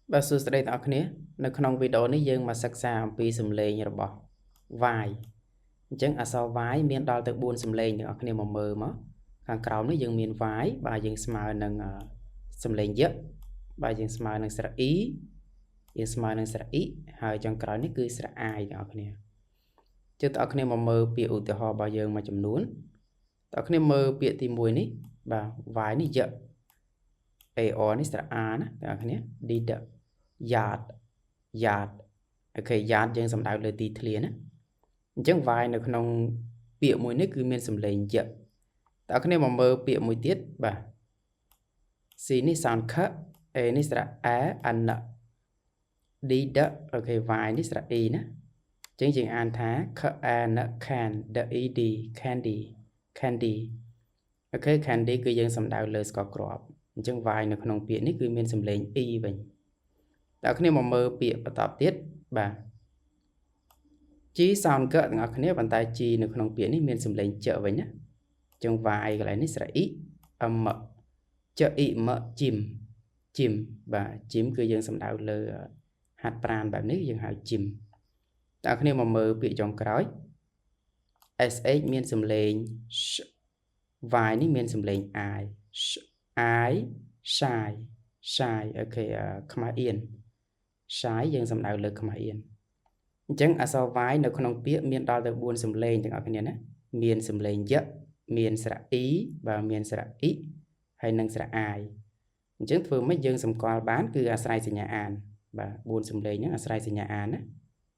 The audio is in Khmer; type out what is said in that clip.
Bà sư sẽ đây tạo khnéនៅក្នុងវីដេអូនេះយើងមកសិក្សាអំពីសំឡេងរបស់វាយអញ្ចឹងអក្សរវាយមានដល់ទៅ4សំឡេងទាំងអស់គ្នាមកមើលមកខាងក្រោមនេះយើងមានវាយបាទយើងស្មើនឹងសំឡេងយៈបាទយើងស្មើនឹងស្រៈអ៊ីយើងស្មើនឹងស្រៈអ៊ីហើយចុងក្រោយនេះគឺស្រៈអាយទាំងអស់គ្នាជឿបងប្អូនគ្នាមកមើលពាក្យឧទាហរណ៍របស់យើងមួយចំនួនបងប្អូនគ្នាមើលពាក្យទី1នេះបាទវាយនេះយៈ AR នេះស្រៈអាណាបងប្អូនគ្នា D yard yard អូខេ yard យើងសំដៅលើទីធ្លាណាអញ្ចឹងវាយនៅក្នុងពាក្យមួយនេះគឺមានសំឡេងយៈតើអ្នកគ្នាមកមើលពាក្យមួយទៀតបាទ C នេះ sound k A នេះស្រៈ a n D d អូខេវាយនេះស្រៈ e ណាអញ្ចឹងយើងអានថា k a n can d e d candy candy អូខេ candy គឺយើងសំដៅលើស្ករគ្រាប់អញ្ចឹងវាយនៅក្នុងពាក្យនេះគឺមានសំឡេង e វិញតើគ្នាមកមើលពាក្យបន្តទៀតបាទ G sound កទាំងអស់គ្នាប៉ុន្តែ G នៅក្នុងពាក្យនេះមានសំឡេងចវិញណាអញ្ចឹងវាយកន្លែងនេះស្រៈ i មច i មជីមជីមបាទជីមគឺយើងសំដៅលើហាត់ប្រាណបែបនេះយើងហៅជីមតើគ្នាមកមើលពាក្យចុងក្រោយ sh មានសំឡេង sh វាយនេះមានសំឡេង i i shy shy អូខេខ្មៅអៀន shy យើងសំដៅលើខ្មៅអៀនអញ្ចឹងអក្សរវាយនៅក្នុងពាក្យមានដល់ទៅ4សំឡេងទាំងអស់គ្នាណាមានសំឡេងយៈមានស្រៈ e បាទមានស្រៈ i ហើយនិងស្រៈ i អញ្ចឹងធ្វើម៉េចយើងសម្គាល់បានគឺអាស្រ័យសញ្ញាអានបាទ4សំឡេងហ្នឹងអាស្រ័យសញ្ញាអានណា